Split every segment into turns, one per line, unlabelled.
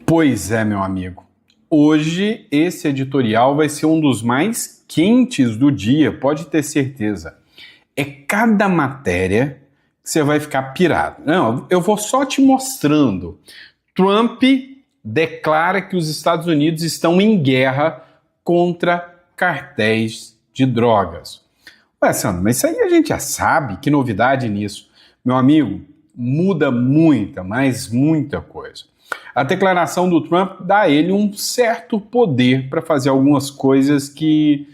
Pois é, meu amigo. Hoje esse editorial vai ser um dos mais quentes do dia, pode ter certeza. É cada matéria que você vai ficar pirado. Não, eu vou só te mostrando. Trump declara que os Estados Unidos estão em guerra contra cartéis de drogas. Ué, Sandro, mas isso aí a gente já sabe, que novidade nisso. Meu amigo, muda muita, mas muita coisa. A declaração do Trump dá a ele um certo poder para fazer algumas coisas que,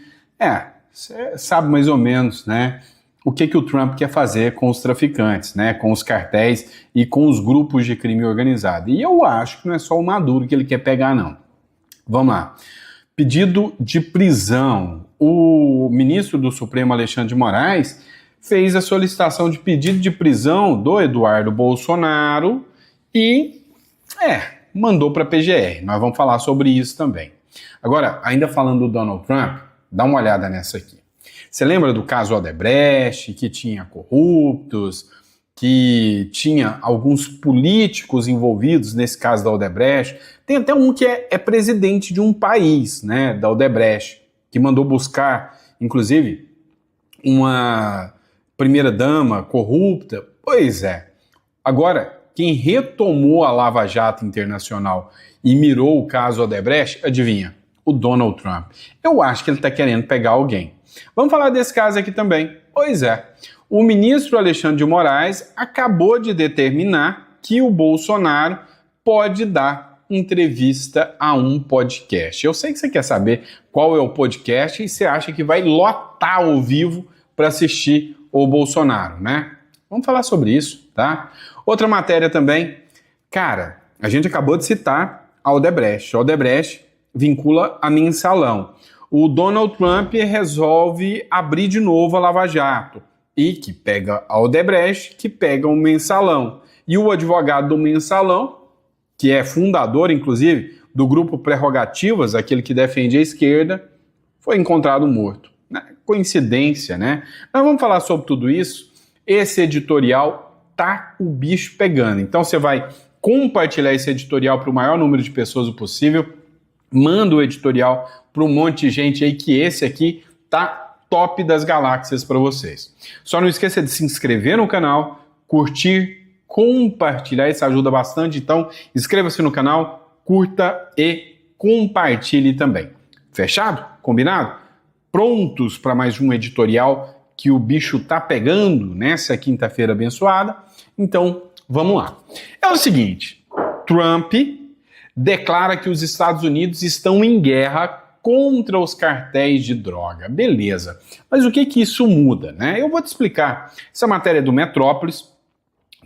você sabe mais ou menos, né? O que o Trump quer fazer com os traficantes, né? Com os cartéis e com os grupos de crime organizado. E eu acho que não é só o Maduro que ele quer pegar, não. Vamos lá. Pedido de prisão. O ministro do Supremo, Alexandre de Moraes, fez a solicitação de pedido de prisão do Eduardo Bolsonaro e mandou para a PGR. Nós vamos falar sobre isso também. Agora, ainda falando do Donald Trump, dá uma olhada nessa aqui. Você lembra do caso Odebrecht, que tinha corruptos, que tinha alguns políticos envolvidos nesse caso da Odebrecht? Tem até um que é presidente de um país, né, da Odebrecht, que mandou buscar, inclusive, uma primeira-dama corrupta. Pois é. Agora, quem retomou a Lava Jato Internacional e mirou o caso Odebrecht, adivinha? O Donald Trump. Eu acho que ele está querendo pegar alguém. Vamos falar desse caso aqui também. Pois é. O ministro Alexandre de Moraes acabou de determinar que o Bolsonaro pode dar entrevista a um podcast. Eu sei que você quer saber qual é o podcast e você acha que vai lotar ao vivo para assistir o Bolsonaro, né? Vamos falar sobre isso, tá? Outra matéria também. Cara, a gente acabou de citar a Odebrecht. A Odebrecht vincula a mensalão. O Donald Trump resolve abrir de novo a Lava Jato. E que pega a Odebrecht, que pega o mensalão. E o advogado do mensalão, que é fundador, inclusive, do grupo Prerrogativas, aquele que defende a esquerda, foi encontrado morto. Coincidência, né? Mas vamos falar sobre tudo isso. Esse editorial tá o bicho pegando. Então você vai compartilhar esse editorial para o maior número de pessoas possível. Manda o editorial para um monte de gente aí, que esse aqui tá top das galáxias para vocês. Só não esqueça de se inscrever no canal, curtir, compartilhar, isso ajuda bastante. Então, inscreva-se no canal, curta e compartilhe também. Fechado? Combinado? Prontos para mais um editorial que o bicho tá pegando nessa quinta-feira abençoada? Então, vamos lá. É o seguinte, Trump declara que os Estados Unidos estão em guerra contra os cartéis de droga. Beleza. Mas o que isso muda, né? Eu vou te explicar. Essa matéria é do Metrópolis.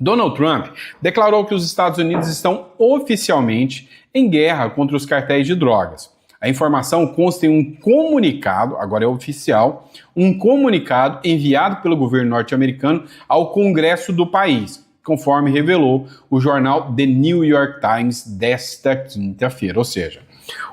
Donald Trump declarou que os Estados Unidos estão oficialmente em guerra contra os cartéis de drogas. A informação consta em um comunicado, agora é oficial, um comunicado enviado pelo governo norte-americano ao Congresso do país, conforme revelou o jornal The New York Times desta quinta-feira. Ou seja,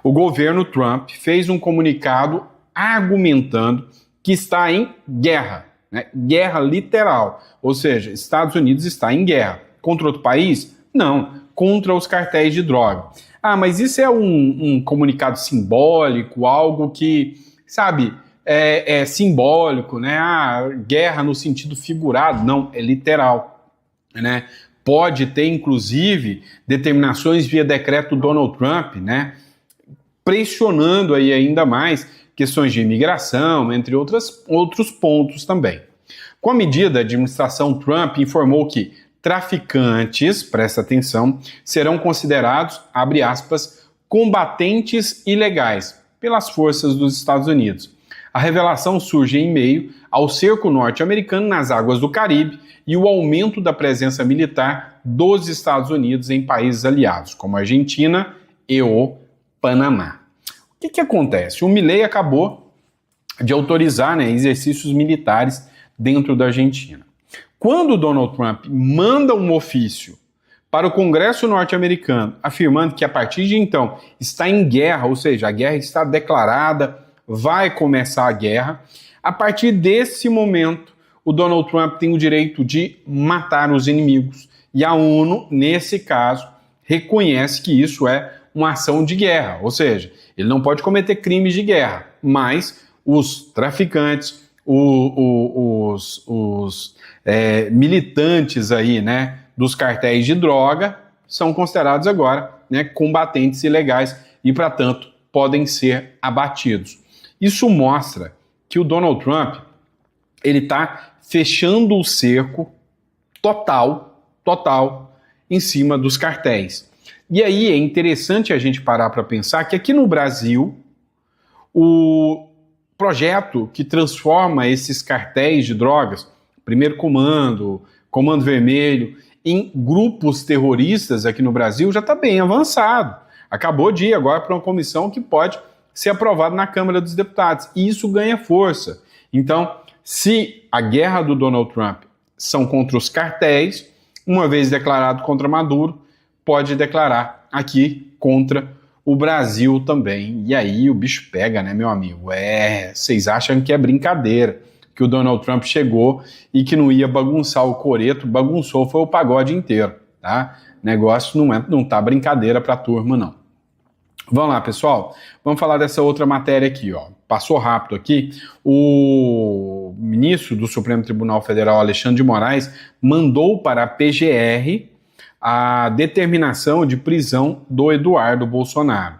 o governo Trump fez um comunicado argumentando que está em guerra, né? Guerra literal. Ou seja, Estados Unidos está em guerra. Contra outro país? Não, contra os cartéis de droga. Ah, mas isso é um comunicado simbólico, algo que, sabe, é simbólico, né? Ah, guerra no sentido figurado. Não, é literal, né? Pode ter, inclusive, determinações via decreto Donald Trump, né? Pressionando aí ainda mais questões de imigração, entre outros pontos também. Com a medida, a administração Trump informou que traficantes, presta atenção, serão considerados, abre aspas, combatentes ilegais pelas forças dos Estados Unidos. A revelação surge em meio ao cerco norte-americano nas águas do Caribe e o aumento da presença militar dos Estados Unidos em países aliados, como a Argentina e o Panamá. O que acontece? O Milei acabou de autorizar, né, exercícios militares dentro da Argentina. Quando o Donald Trump manda um ofício para o Congresso norte-americano afirmando que a partir de então está em guerra, ou seja, a guerra está declarada, vai começar a guerra, a partir desse momento o Donald Trump tem o direito de matar os inimigos. E a ONU, nesse caso, reconhece que isso é uma ação de guerra, ou seja, ele não pode cometer crimes de guerra, mas os traficantes, os militantes aí, né, dos cartéis de droga são considerados agora, né, combatentes ilegais e, para tanto, podem ser abatidos. Isso mostra que o Donald Trump ele está fechando o cerco total em cima dos cartéis. E aí é interessante a gente parar para pensar que aqui no Brasil o projeto que transforma esses cartéis de drogas, Primeiro Comando, Comando Vermelho, em grupos terroristas aqui no Brasil já está bem avançado. Acabou de ir agora para uma comissão que pode ser aprovada na Câmara dos Deputados. E isso ganha força. Então, se a guerra do Donald Trump são contra os cartéis, uma vez declarado contra Maduro, pode declarar aqui contra o Brasil também. E aí o bicho pega, né, meu amigo? Vocês acham que é brincadeira, que o Donald Trump chegou e que não ia bagunçar o coreto, bagunçou, foi o pagode inteiro, tá? Negócio não tá brincadeira pra turma, não. Vamos lá, pessoal. Vamos falar dessa outra matéria aqui, ó. Passou rápido aqui. O ministro do Supremo Tribunal Federal, Alexandre de Moraes, mandou para a PGR a determinação de prisão do Eduardo Bolsonaro.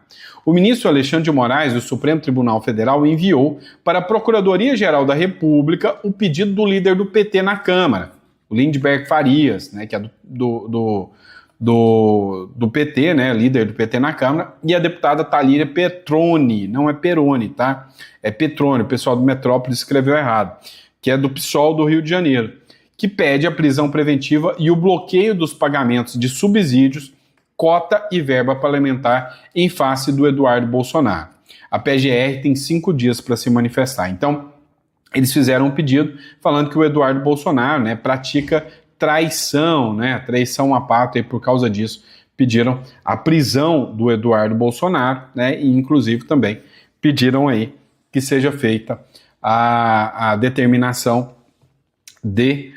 O ministro Alexandre de Moraes, do Supremo Tribunal Federal, enviou para a Procuradoria-Geral da República o pedido do líder do PT na Câmara, o Lindbergh Farias, né, que é do PT, né, líder do PT na Câmara, e a deputada Thalíria Petroni, não é Peroni, tá? É Petroni, o pessoal do Metrópolis escreveu errado, que é do PSOL do Rio de Janeiro, que pede a prisão preventiva e o bloqueio dos pagamentos de subsídios, cota e verba parlamentar em face do Eduardo Bolsonaro. A PGR tem 5 dias para se manifestar. Então, eles fizeram um pedido falando que o Eduardo Bolsonaro, né, pratica traição, né, traição à pátria, e por causa disso pediram a prisão do Eduardo Bolsonaro, né, e inclusive também pediram aí que seja feita a determinação de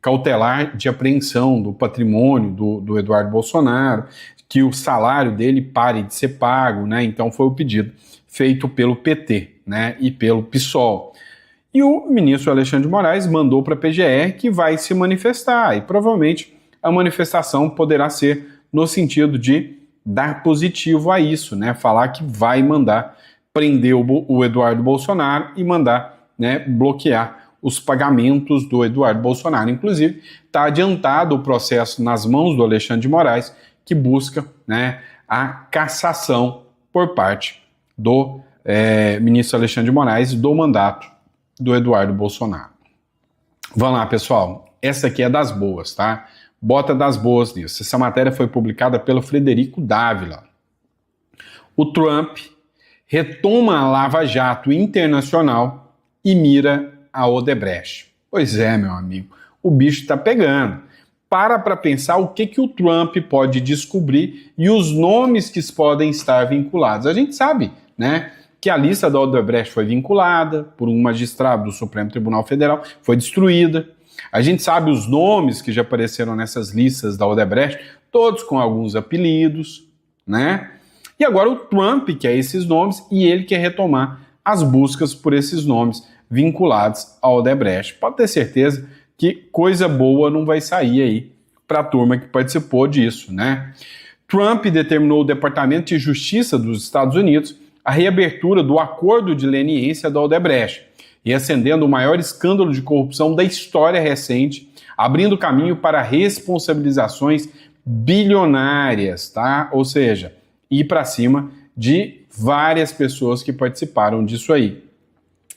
cautelar de apreensão do patrimônio do Eduardo Bolsonaro, que o salário dele pare de ser pago, né? Então foi o pedido feito pelo PT, né, e pelo PSOL. E o ministro Alexandre de Moraes mandou para a PGR que vai se manifestar, e provavelmente a manifestação poderá ser no sentido de dar positivo a isso, né, falar que vai mandar prender o Eduardo Bolsonaro e mandar, né, bloquear os pagamentos do Eduardo Bolsonaro. Inclusive, está adiantado o processo nas mãos do Alexandre de Moraes, que busca, né, a cassação por parte do ministro Alexandre de Moraes do mandato do Eduardo Bolsonaro. Vamos lá, pessoal. Essa aqui é das boas, tá? Bota das boas nisso. Essa matéria foi publicada pelo Frederico Dávila. O Trump retoma a Lava Jato internacional e mira a Odebrecht. Pois é, meu amigo, o bicho tá pegando. Para pensar o que o Trump pode descobrir e os nomes que podem estar vinculados. A gente sabe, né, que a lista da Odebrecht foi vinculada por um magistrado do Supremo Tribunal Federal, foi destruída. A gente sabe os nomes que já apareceram nessas listas da Odebrecht, todos com alguns apelidos, né? E agora o Trump quer esses nomes e ele quer retomar as buscas por esses nomes vinculados à Odebrecht. Pode ter certeza que coisa boa não vai sair aí para a turma que participou disso, né? Trump determinou o Departamento de Justiça dos Estados Unidos a reabertura do acordo de leniência da Odebrecht, e acendendo o maior escândalo de corrupção da história recente, abrindo caminho para responsabilizações bilionárias, tá? Ou seja, ir para cima de várias pessoas que participaram disso aí.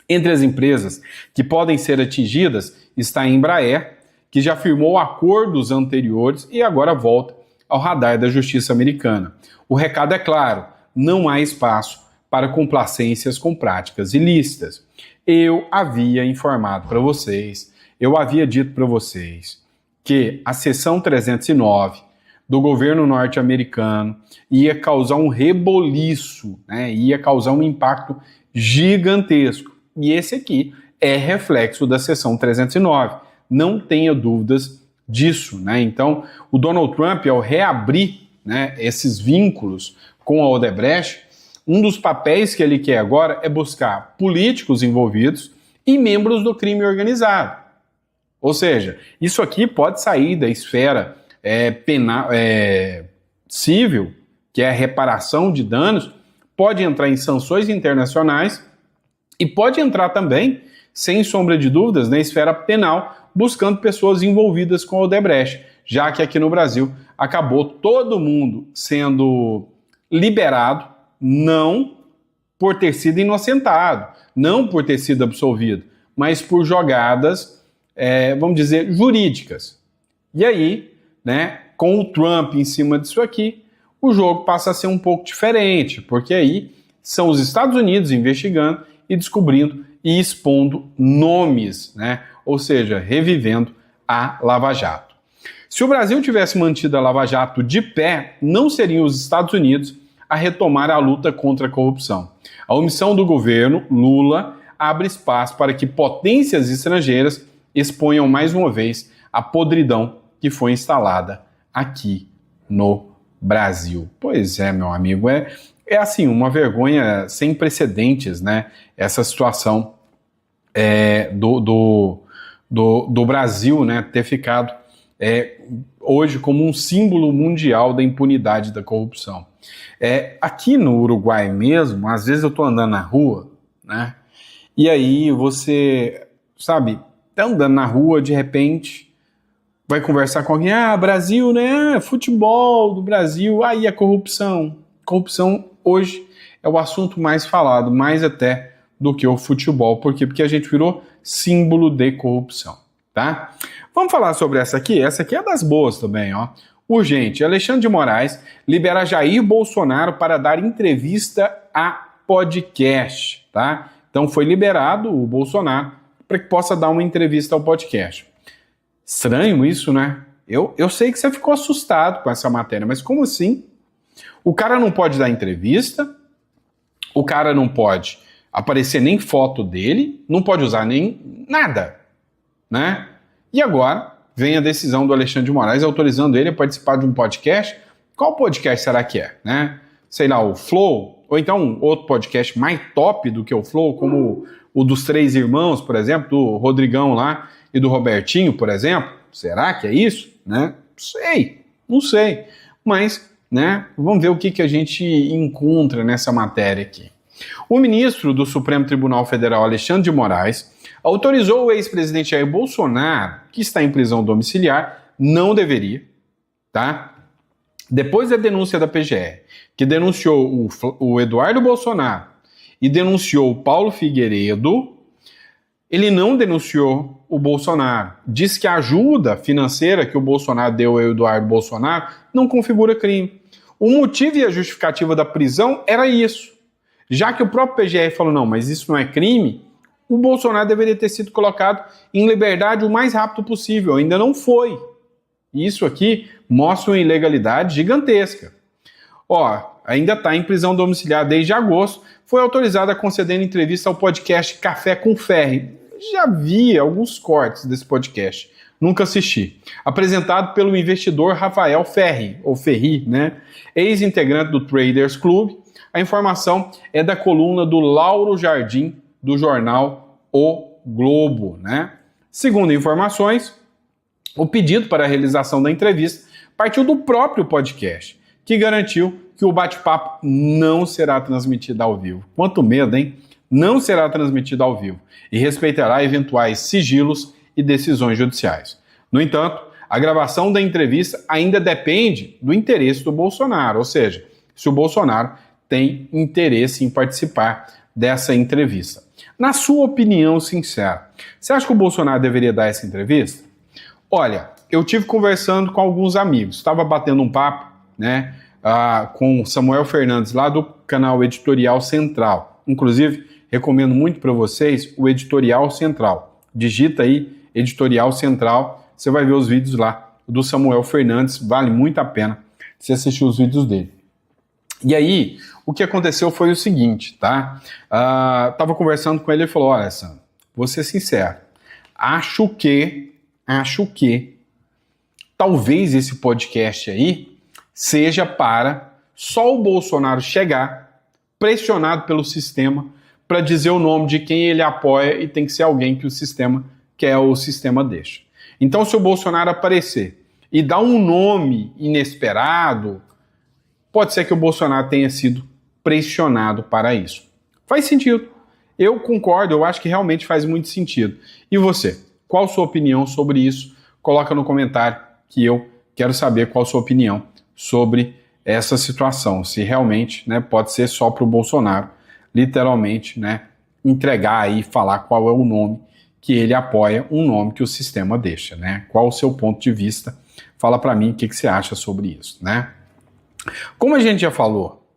Entre as empresas que podem ser atingidas está a Embraer, que já firmou acordos anteriores e agora volta ao radar da justiça americana. O recado é claro, não há espaço para complacências com práticas ilícitas. Eu havia informado para vocês, eu havia dito para vocês que a seção 309 do governo norte-americano ia causar um reboliço, né? Ia causar um impacto gigantesco. E esse aqui é reflexo da seção 309. Não tenha dúvidas disso, né? Então, o Donald Trump, ao reabrir né, esses vínculos com a Odebrecht, um dos papéis que ele quer agora é buscar políticos envolvidos e membros do crime organizado. Ou seja, isso aqui pode sair da esfera penal, civil, que é a reparação de danos, pode entrar em sanções internacionais e pode entrar também, sem sombra de dúvidas, na esfera penal, buscando pessoas envolvidas com a Odebrecht, já que aqui no Brasil acabou todo mundo sendo liberado, não por ter sido inocentado, não por ter sido absolvido, mas por jogadas, vamos dizer, jurídicas. E aí, né, com o Trump em cima disso aqui, o jogo passa a ser um pouco diferente, porque aí são os Estados Unidos investigando e descobrindo e expondo nomes, né, ou seja, revivendo a Lava Jato. Se o Brasil tivesse mantido a Lava Jato de pé, não seriam os Estados Unidos a retomar a luta contra a corrupção. A omissão do governo Lula abre espaço para que potências estrangeiras exponham mais uma vez a podridão que foi instalada aqui no Brasil. Pois é, meu amigo, é assim, uma vergonha sem precedentes, né? Essa situação do Brasil, né, ter ficado hoje como um símbolo mundial da impunidade da corrupção. Aqui no Uruguai mesmo, às vezes eu estou andando na rua, né? E aí você, sabe, tá andando na rua, de repente vai conversar com alguém, Brasil, né, futebol do Brasil, aí a corrupção. Corrupção hoje é o assunto mais falado, mais até do que o futebol. Por quê? Porque a gente virou símbolo de corrupção, tá? Vamos falar sobre essa aqui é das boas também, ó. Urgente, Alexandre de Moraes libera Jair Bolsonaro para dar entrevista a podcast, tá? Então foi liberado o Bolsonaro para que possa dar uma entrevista ao podcast. Estranho isso, né? Eu sei que você ficou assustado com essa matéria, mas como assim? O cara não pode dar entrevista, o cara não pode aparecer nem foto dele, não pode usar nem nada, né? E agora vem a decisão do Alexandre de Moraes autorizando ele a participar de um podcast. Qual podcast será que é, né? Sei lá, o Flow, ou então outro podcast mais top do que o Flow, como o dos Três Irmãos, por exemplo, do Rodrigão lá e do Robertinho, por exemplo. Será que é isso, né? Não sei. Mas, né, vamos ver o que a gente encontra nessa matéria aqui. O ministro do Supremo Tribunal Federal, Alexandre de Moraes, autorizou o ex-presidente Jair Bolsonaro, que está em prisão domiciliar, não deveria, tá? Depois da denúncia da PGR, que denunciou o Eduardo Bolsonaro e denunciou o Paulo Figueiredo, ele não denunciou o Bolsonaro. Diz que a ajuda financeira que o Bolsonaro deu ao Eduardo Bolsonaro não configura crime. O motivo e a justificativa da prisão era isso. Já que o próprio PGR falou, não, mas isso não é crime, o Bolsonaro deveria ter sido colocado em liberdade o mais rápido possível. Ainda não foi. Isso aqui mostra uma ilegalidade gigantesca. Ainda está em prisão domiciliar desde agosto, foi autorizado a conceder entrevista ao podcast Café com Ferri. Já vi alguns cortes desse podcast, nunca assisti. Apresentado pelo investidor Rafael Ferri, ou Ferri, né? Ex-integrante do Traders Club. A informação é da coluna do Lauro Jardim, do jornal O Globo, né? Segundo informações, o pedido para a realização da entrevista partiu do próprio podcast, que garantiu que o bate-papo não será transmitido ao vivo. Quanto medo, hein? Não será transmitido ao vivo e respeitará eventuais sigilos e decisões judiciais. No entanto, a gravação da entrevista ainda depende do interesse do Bolsonaro, ou seja, se o Bolsonaro tem interesse em participar dessa entrevista. Na sua opinião sincera, você acha que o Bolsonaro deveria dar essa entrevista? Olha, eu tive conversando com alguns amigos, estava batendo um papo, né, com Samuel Fernandes, lá do canal Editorial Central. Inclusive, recomendo muito para vocês o Editorial Central. Digita aí Editorial Central, você vai ver os vídeos lá do Samuel Fernandes, vale muito a pena você assistir os vídeos dele. E aí, o que aconteceu foi o seguinte, tá? Tava conversando com ele e falou, olha, Sam, vou ser sincero, acho que talvez esse podcast aí, seja para só o Bolsonaro chegar, pressionado pelo sistema, para dizer o nome de quem ele apoia e tem que ser alguém que o sistema quer ou o sistema deixa. Então, se o Bolsonaro aparecer e dar um nome inesperado, pode ser que o Bolsonaro tenha sido pressionado para isso. Faz sentido. Eu concordo, eu acho que realmente faz muito sentido. E você? Qual a sua opinião sobre isso? Coloca no comentário que eu quero saber qual a sua opinião sobre essa situação. Se realmente, né, pode ser só para o Bolsonaro, literalmente, né, entregar aí e falar qual é o nome que ele apoia, um nome que o sistema deixa, né? Qual o seu ponto de vista? Fala para mim o que você acha sobre isso, né? Como a gente já falou,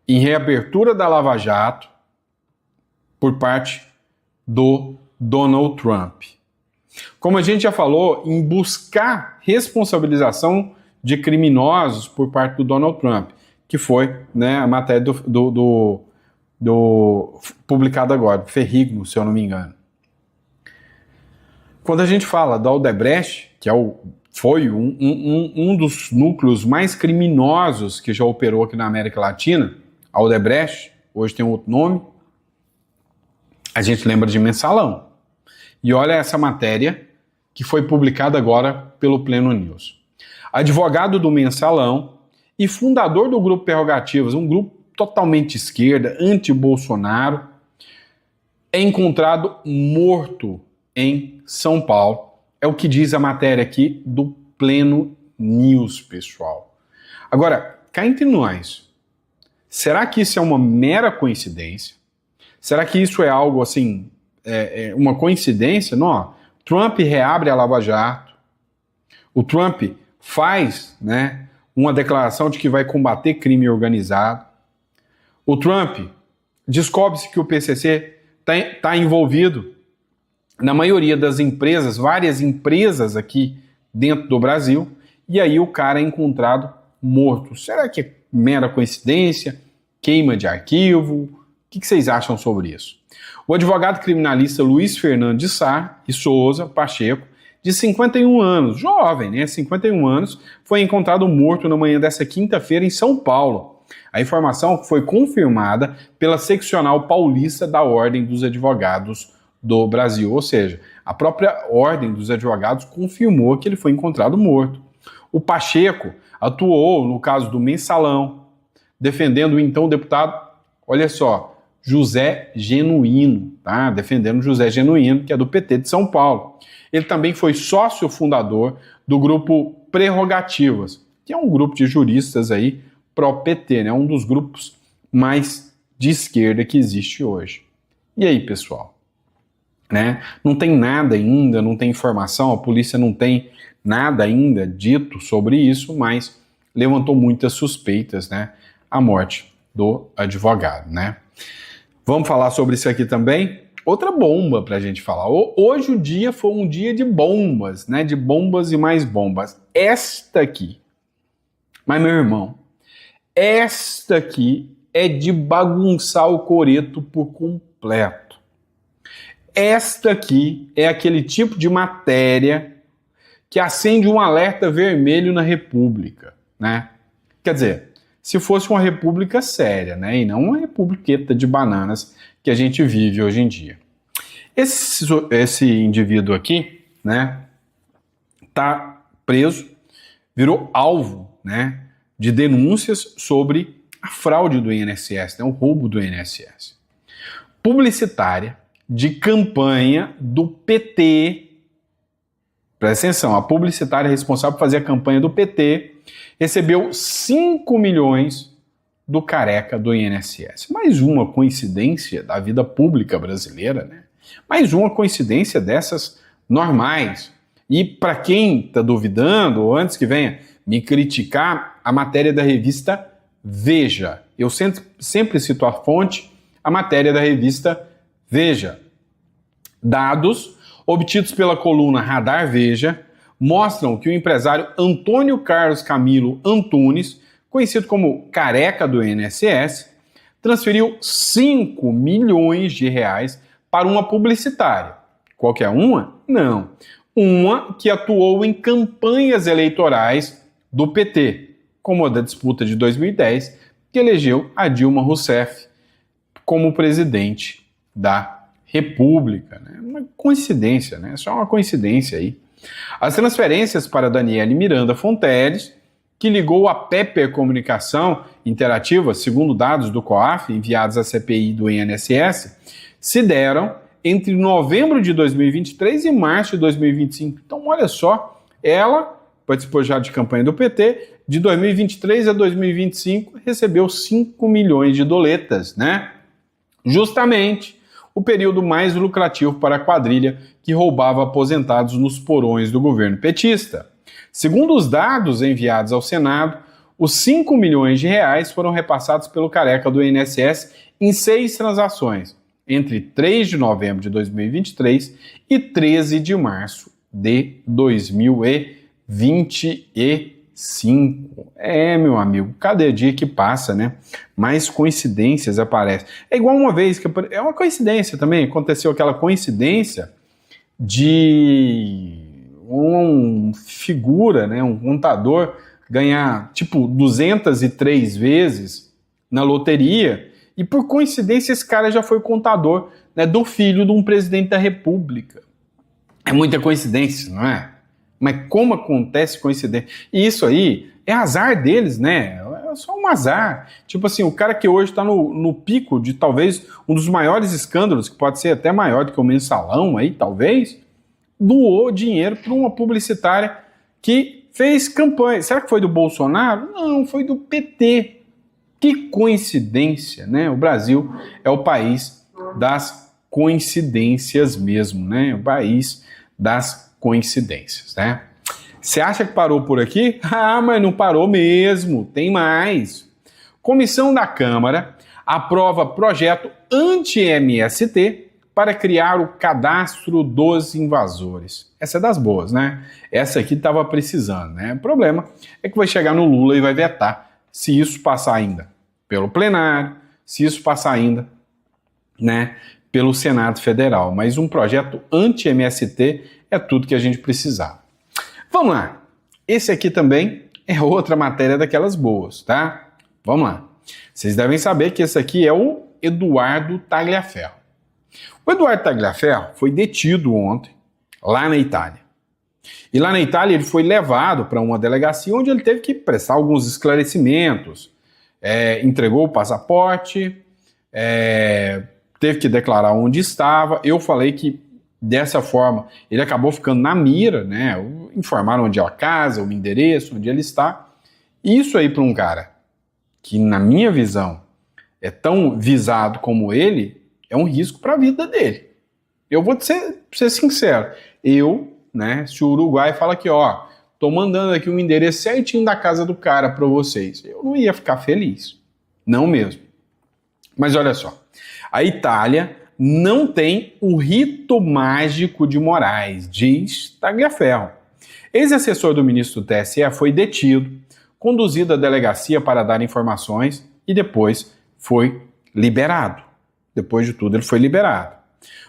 em reabertura da Lava Jato por parte do Donald Trump. Como a gente já falou, em buscar responsabilização de criminosos por parte do Donald Trump, que foi, né, a matéria publicada agora, Ferrigno, se eu não me engano. Quando a gente fala da Odebrecht, que foi um dos núcleos mais criminosos que já operou aqui na América Latina, a Odebrecht, hoje tem outro nome, a gente lembra de Mensalão. E olha essa matéria que foi publicada agora pelo Pleno News. Advogado do Mensalão e fundador do Grupo Prerrogativas, um grupo totalmente esquerda, anti-Bolsonaro, é encontrado morto em São Paulo. É o que diz a matéria aqui do Pleno News, pessoal. Agora, cá entre nós, será que isso é uma mera coincidência? Será que isso é algo assim, uma coincidência? Não, Trump reabre a Lava Jato, o Trump faz, né, uma declaração de que vai combater crime organizado, o Trump descobre-se que o PCC está envolvido na maioria das empresas, várias empresas aqui dentro do Brasil, e aí o cara é encontrado morto. Será que é mera coincidência? Queima de arquivo? O que vocês acham sobre isso? O advogado criminalista Luiz Fernando de Sá e Souza Pacheco, de 51 anos, jovem, né, 51 anos, foi encontrado morto na manhã dessa quinta-feira em São Paulo. A informação foi confirmada pela seccional paulista da Ordem dos Advogados do Brasil, ou seja, a própria Ordem dos Advogados confirmou que ele foi encontrado morto. O Pacheco atuou no caso do Mensalão, defendendo o então deputado, olha só, José Genuíno, tá? Defendendo José Genuíno, que é do PT de São Paulo. Ele também foi sócio fundador do grupo Prerrogativas, que é um grupo de juristas aí pró-PT, né? Um dos grupos mais de esquerda que existe hoje. E aí, pessoal? Né? Não tem nada ainda, não tem informação, a polícia não tem nada ainda dito sobre isso, mas levantou muitas suspeitas, né? A morte do advogado, né? Vamos falar sobre isso aqui também? Outra bomba pra gente falar. Hoje o dia foi um dia de bombas, né? De bombas e mais bombas. Esta aqui, mas meu irmão, esta aqui é de bagunçar o coreto por completo. Esta aqui é aquele tipo de matéria que acende um alerta vermelho na República, né? Quer dizer, se fosse uma república séria, né? E não uma republiqueta de bananas que a gente vive hoje em dia. Esse indivíduo aqui, né? Tá preso, virou alvo, né? De denúncias sobre a fraude do INSS, né? O roubo do INSS. Publicitária de campanha do PT. Presta atenção, a publicitária responsável por fazer a campanha do PT recebeu 5 milhões do careca do INSS. Mais uma coincidência da vida pública brasileira, né? Mais uma coincidência dessas normais. E para quem está duvidando, ou antes que venha me criticar, a matéria da revista Veja. Eu sempre cito a fonte, a matéria da revista Veja. Dados obtidos pela coluna Radar Veja mostram que o empresário Antônio Carlos Camilo Antunes, conhecido como careca do INSS, transferiu 5 milhões de reais para uma publicitária. Qualquer uma? Não. Uma que atuou em campanhas eleitorais do PT, como a da disputa de 2010, que elegeu a Dilma Rousseff como presidente da República. Né? Uma coincidência, né? Só uma coincidência aí. As transferências para Daniele Miranda Fonteles, que ligou a Pepper Comunicação Interativa, segundo dados do COAF enviados à CPI do INSS, se deram entre novembro de 2023 e março de 2025. Então, olha só, ela participou já de campanha do PT, de 2023 a 2025 recebeu 5 milhões de doletas, né? Justamente o período mais lucrativo para a quadrilha que roubava aposentados nos porões do governo petista. Segundo os dados enviados ao Senado, os 5 milhões de reais foram repassados pelo careca do INSS em 6 transações, entre 3 de novembro de 2023 e 13 de março de 2025. Meu amigo, cada dia que passa, né, mais coincidências aparecem. É igual uma vez, é uma coincidência também, aconteceu aquela coincidência de uma figura, né, um contador, ganhar tipo 203 vezes na loteria, e por coincidência esse cara já foi contador, né, do filho de um presidente da República. É muita coincidência, não é? Mas como acontece coincidência? E isso aí é azar deles, né? É só um azar. Tipo assim, o cara que hoje está no pico de talvez um dos maiores escândalos, que pode ser até maior do que o Mensalão aí, talvez, doou dinheiro para uma publicitária que fez campanha. Será que foi do Bolsonaro? Não, foi do PT. Que coincidência, né? O Brasil é o país das coincidências mesmo, né? O país das coincidências, né? Você acha que parou por aqui? Ah, mas não parou mesmo, tem mais. Comissão da Câmara aprova projeto anti-MST para criar o cadastro dos invasores. Essa é das boas, né? Essa aqui estava precisando, né? O problema é que vai chegar no Lula e vai vetar, se isso passar ainda pelo plenário, se isso passar ainda, né, pelo Senado Federal. Mas um projeto anti-MST é tudo que a gente precisava. Vamos lá. Esse aqui também é outra matéria daquelas boas, tá? Vamos lá. Vocês devem saber que esse aqui é o Eduardo Tagliaferro. O Eduardo Tagliaferro foi detido ontem, lá na Itália. E lá na Itália ele foi levado para uma delegacia onde ele teve que prestar alguns esclarecimentos, entregou o passaporte, teve que declarar onde estava. Eu falei que dessa forma ele acabou ficando na mira, né? Informaram onde é a casa, o endereço, onde ele está. Isso aí para um cara que, na minha visão, é tão visado como ele, é um risco para a vida dele. Eu vou ser sincero. Né, se o Uruguai fala aqui, ó, tô mandando aqui um endereço certinho da casa do cara para vocês, eu não ia ficar feliz. Não mesmo. Mas olha só, a Itália não tem o rito mágico de Moraes, diz Tagliaferro. Ex-assessor do ministro do TSE foi detido, conduzido à delegacia para dar informações e depois foi liberado. Depois de tudo, ele foi liberado.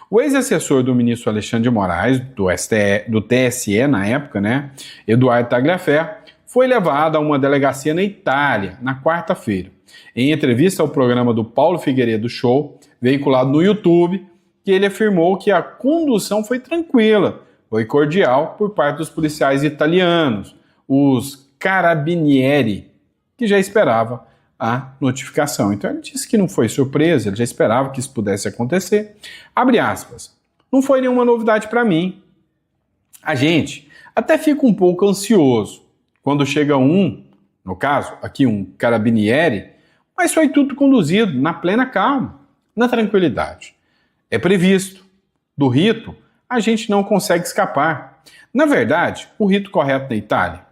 O ex-assessor do ministro Alexandre de Moraes, do TSE na época, né, Eduardo Tagliaferro, foi levado a uma delegacia na Itália na quarta-feira. Em entrevista ao programa do Paulo Figueiredo Show, veiculado no YouTube, que ele afirmou que a condução foi tranquila, foi cordial por parte dos policiais italianos, os carabinieri, que já esperava a notificação. Então ele disse que não foi surpresa, ele já esperava que isso pudesse acontecer. Abre aspas. Não foi nenhuma novidade para mim. A gente até fica um pouco ansioso quando chega no caso, aqui um carabinieri, mas foi tudo conduzido na plena calma, na tranquilidade. É previsto. Do rito, a gente não consegue escapar. Na verdade, o rito correto na Itália?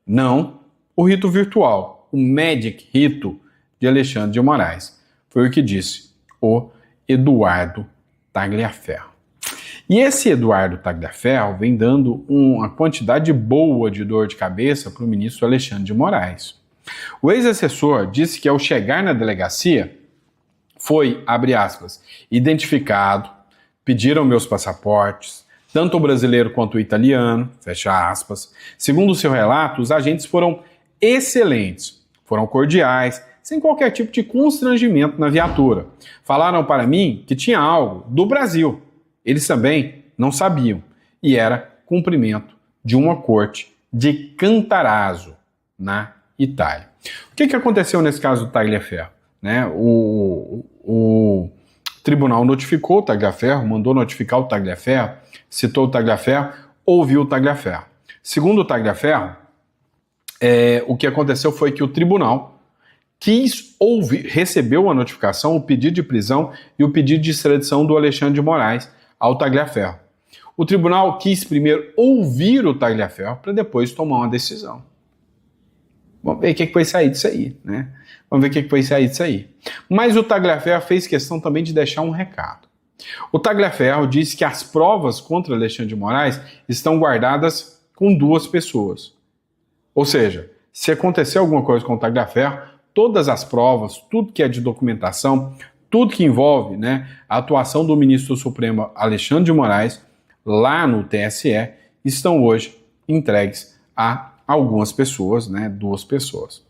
Não o rito virtual. O Magic Rito de Alexandre de Moraes. Foi o que disse o Eduardo Tagliaferro. E esse Eduardo Tagliaferro vem dando uma quantidade boa de dor de cabeça para o ministro Alexandre de Moraes. O ex-assessor disse que ao chegar na delegacia foi, abre aspas, identificado, pediram meus passaportes, tanto o brasileiro quanto o italiano, fecha aspas. Segundo o seu relato, os agentes foram excelentes, foram cordiais, sem qualquer tipo de constrangimento na viatura. Falaram para mim que tinha algo do Brasil. Eles também não sabiam, e era cumprimento de uma corte de Cantarazzo, na Itália. O que aconteceu nesse caso do Tagliaferro? Né? O tribunal notificou o Tagliaferro, mandou notificar o Tagliaferro, citou o Tagliaferro, ouviu o Tagliaferro. Segundo o Tagliaferro, o que aconteceu foi que o tribunal quis ouvir, recebeu a notificação, o pedido de prisão e o pedido de extradição do Alexandre de Moraes ao Tagliaferro. O tribunal quis primeiro ouvir o Tagliaferro para depois tomar uma decisão. Vamos ver o que vai sair disso aí, né? Vamos ver o que vai sair disso aí. Mas o Tagliaferro fez questão também de deixar um recado. O Tagliaferro disse que as provas contra Alexandre de Moraes estão guardadas com 2 pessoas. Ou seja, se acontecer alguma coisa com o Tagliaferro, todas as provas, tudo que é de documentação, tudo que envolve, né, a atuação do ministro Supremo Alexandre de Moraes, lá no TSE, estão hoje entregues a algumas pessoas, né, 2 pessoas.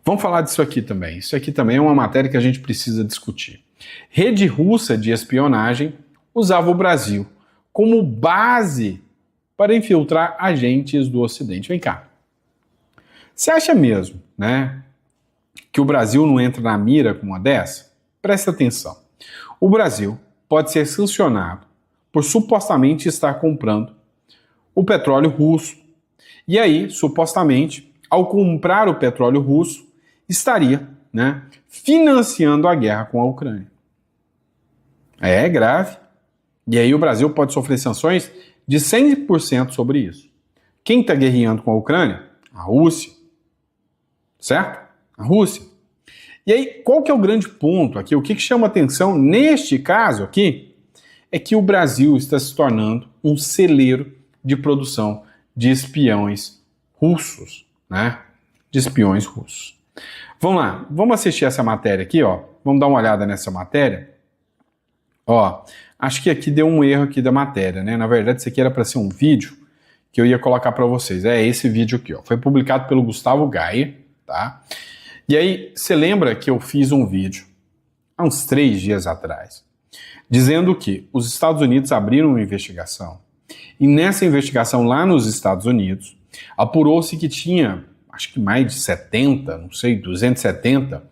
Vamos falar disso aqui também. Isso aqui também é uma matéria que a gente precisa discutir. Rede russa de espionagem usava o Brasil como base para infiltrar agentes do Ocidente. Vem cá. Você acha mesmo, né, que o Brasil não entra na mira com uma dessa? Presta atenção. O Brasil pode ser sancionado por supostamente estar comprando o petróleo russo. E aí, supostamente, ao comprar o petróleo russo, estaria, né, financiando a guerra com a Ucrânia. É grave. E aí o Brasil pode sofrer sanções de 100% sobre isso. Quem está guerreando com a Ucrânia? A Rússia. Certo? A Rússia. E aí, qual que é o grande ponto aqui? O que chama atenção neste caso aqui é que o Brasil está se tornando um celeiro de produção de espiões russos, né? De espiões russos. Vamos lá, vamos assistir essa matéria aqui, ó. Vamos dar uma olhada nessa matéria. Ó, acho que aqui deu um erro aqui da matéria, né? Na verdade, isso aqui era para ser um vídeo que eu ia colocar para vocês. É esse vídeo aqui, ó. Foi publicado pelo Gustavo Gaia, tá? E aí, você lembra que eu fiz um vídeo há uns 3 dias atrás, dizendo que os Estados Unidos abriram uma investigação, e nessa investigação lá nos Estados Unidos, apurou-se que tinha, acho que mais de 70, não sei, 270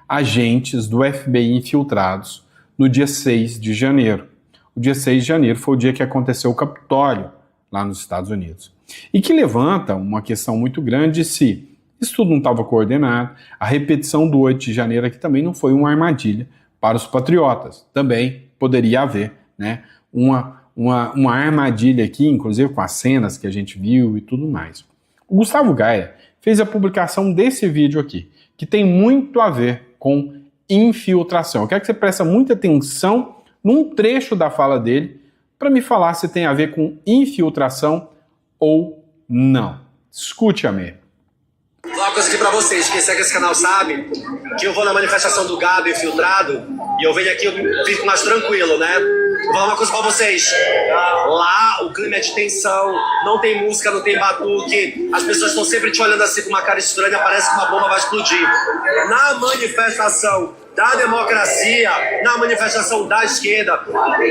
agentes do FBI infiltrados no dia 6 de janeiro. O dia 6 de janeiro foi o dia que aconteceu o Capitólio lá nos Estados Unidos. E que levanta uma questão muito grande se isso tudo não estava coordenado. A repetição do 8 de janeiro aqui também não foi uma armadilha para os patriotas. Também poderia haver, né, uma armadilha aqui, inclusive com as cenas que a gente viu e tudo mais. O Gustavo Gaia fez a publicação desse vídeo aqui, que tem muito a ver com infiltração. Eu quero que você preste muita atenção num trecho da fala dele para me falar se tem a ver com infiltração ou não. Escute, Amê.
Uma coisa aqui pra vocês, quem segue esse canal sabe que eu vou na manifestação do gado infiltrado e eu venho aqui, eu fico mais tranquilo, né? Vou falar uma coisa pra vocês. Lá o clima é de tensão, não tem música, não tem batuque, as pessoas estão sempre te olhando assim com uma cara estranha, parece que uma bomba vai explodir. Na manifestação da democracia, na manifestação da esquerda,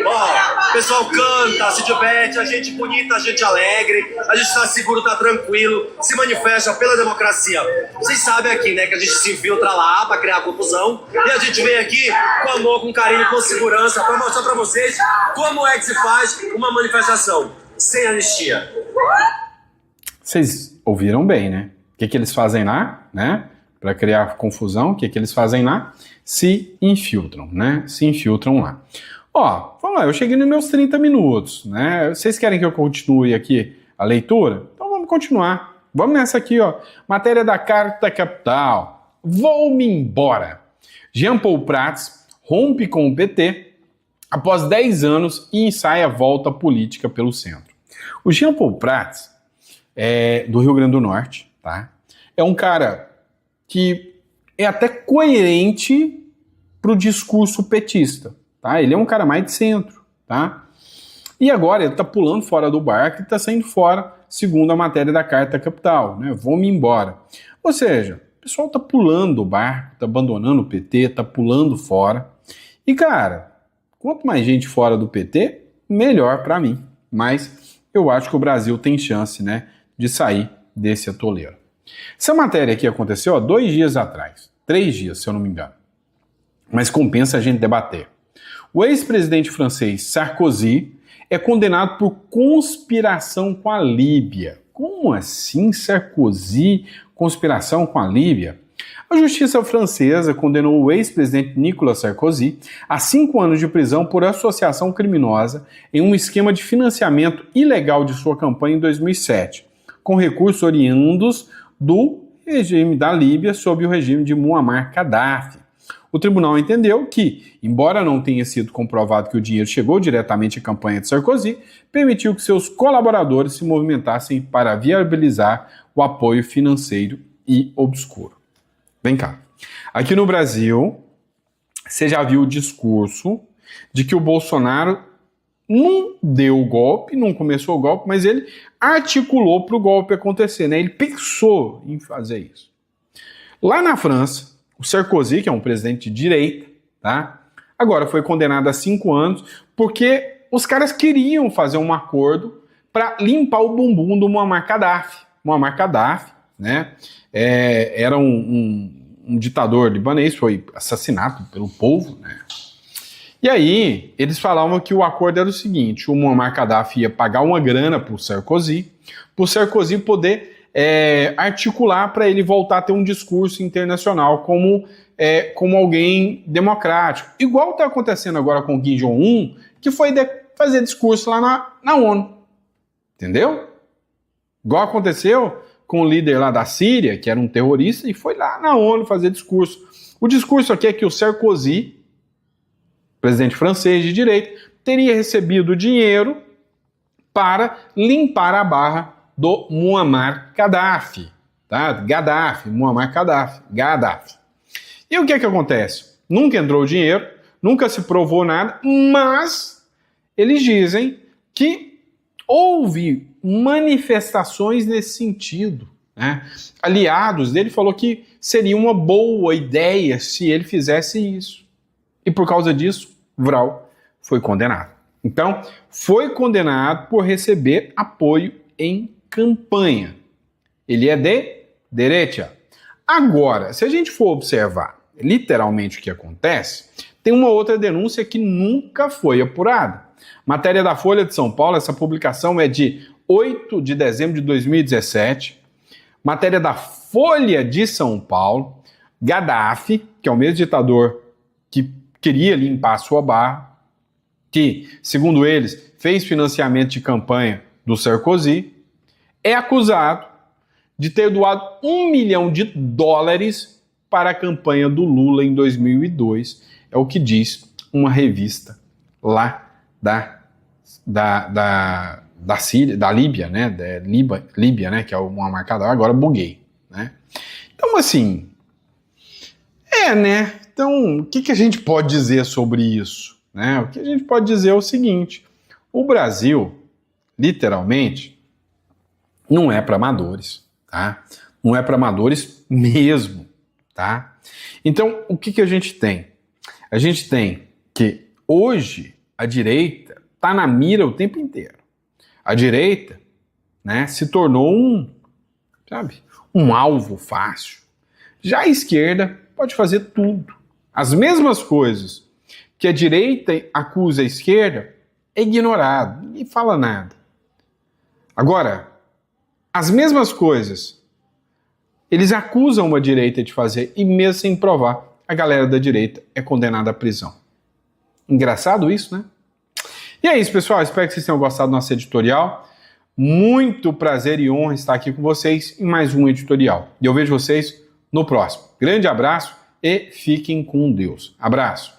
ó, o pessoal canta, se diverte, a gente bonita, a gente alegre, a gente tá seguro, tá tranquilo, se manifesta pela democracia. Vocês sabem aqui, né, que a gente se infiltra lá pra criar confusão, e a gente vem aqui com amor, com carinho, com segurança, pra mostrar pra vocês como é que se faz uma manifestação sem anistia.
Vocês ouviram bem, né? O que eles fazem lá, né? Para criar confusão, o que eles fazem lá? Se infiltram, né? Se infiltram lá. Ó, vamos lá, eu cheguei nos meus 30 minutos, né? Vocês querem que eu continue aqui a leitura? Então vamos continuar. Vamos nessa aqui, ó. Matéria da Carta Capital. Vou-me embora. Jean Paul Prats rompe com o PT após 10 anos e ensaia volta política pelo centro. O Jean Paul Prats é do Rio Grande do Norte, tá? É um cara que é até coerente para o discurso petista, tá? Ele é um cara mais de centro, tá? E agora ele está pulando fora do barco e está saindo fora segundo a matéria da Carta Capital, né? Vou-me embora. Ou seja, o pessoal tá pulando o barco, tá abandonando o PT, tá pulando fora. E, cara, quanto mais gente fora do PT, melhor para mim. Mas eu acho que o Brasil tem chance, né, de sair desse atoleiro. Essa matéria aqui aconteceu há 2 dias atrás. 3 dias, se eu não me engano. Mas compensa a gente debater. O ex-presidente francês Sarkozy é condenado por conspiração com a Líbia. Como assim, Sarkozy, conspiração com a Líbia? A justiça francesa condenou o ex-presidente Nicolas Sarkozy a 5 anos de prisão por associação criminosa em um esquema de financiamento ilegal de sua campanha em 2007, com recursos oriundos do regime da Líbia sob o regime de Muammar Gaddafi. O tribunal entendeu que, embora não tenha sido comprovado que o dinheiro chegou diretamente à campanha de Sarkozy, permitiu que seus colaboradores se movimentassem para viabilizar o apoio financeiro e obscuro. Vem cá. Aqui no Brasil, você já viu o discurso de que o Bolsonaro não deu o golpe, não começou o golpe, mas ele articulou para o golpe acontecer, né? Ele pensou em fazer isso. Lá na França, o Sarkozy, que é um presidente de direita, tá? Agora foi condenado a 5 anos porque os caras queriam fazer um acordo para limpar o bumbum do Muammar Gaddafi. Muammar Gaddafi, né? Era um ditador libanês, foi assassinado pelo povo, né? E aí, eles falavam que o acordo era o seguinte: o Muammar Gaddafi ia pagar uma grana para o Sarkozy poder articular para ele voltar a ter um discurso internacional como alguém democrático. Igual está acontecendo agora com o Kim Jong-un, que foi fazer discurso lá na ONU. Entendeu? Igual aconteceu com o líder lá da Síria, que era um terrorista, e foi lá na ONU fazer discurso. O discurso aqui é que o Sarkozy, presidente francês de direita, teria recebido dinheiro para limpar a barra do Muammar Gaddafi, tá? Muammar Gaddafi. E o que é que acontece? Nunca entrou dinheiro, nunca se provou nada, mas eles dizem que houve manifestações nesse sentido, né? Aliados dele falou que seria uma boa ideia se ele fizesse isso. E por causa disso, Vral foi condenado. Então, foi condenado por receber apoio em campanha. Ele é de direita. Agora, se a gente for observar literalmente o que acontece, tem uma outra denúncia que nunca foi apurada. Matéria da Folha de São Paulo, essa publicação é de 8 de dezembro de 2017. Matéria da Folha de São Paulo, Gaddafi, que é o mesmo ditador que queria limpar a sua barra, que, segundo eles, fez financiamento de campanha do Sarkozy, é acusado de ter doado $1 milhão para a campanha do Lula em 2002. É o que diz uma revista lá da Síria, da Líbia, né? Líbia, né? Que é o Muammar Gaddafi. Agora buguei, né? Então, assim, né? Então, o que a gente pode dizer sobre isso, né? O que a gente pode dizer é o seguinte: o Brasil, literalmente, não é para amadores, tá? Não é para amadores mesmo, tá? Então, o que a gente tem? A gente tem que hoje a direita está na mira o tempo inteiro. A direita, né, se tornou um alvo fácil. Já a esquerda pode fazer tudo. As mesmas coisas que a direita acusa a esquerda é ignorado, ninguém fala nada. Agora, as mesmas coisas eles acusam a direita de fazer e mesmo sem provar, a galera da direita é condenada à prisão. Engraçado isso, né? E é isso, pessoal. Espero que vocês tenham gostado do nosso editorial. Muito prazer e honra estar aqui com vocês em mais um editorial. E eu vejo vocês no próximo. Grande abraço e fiquem com Deus. Abraço.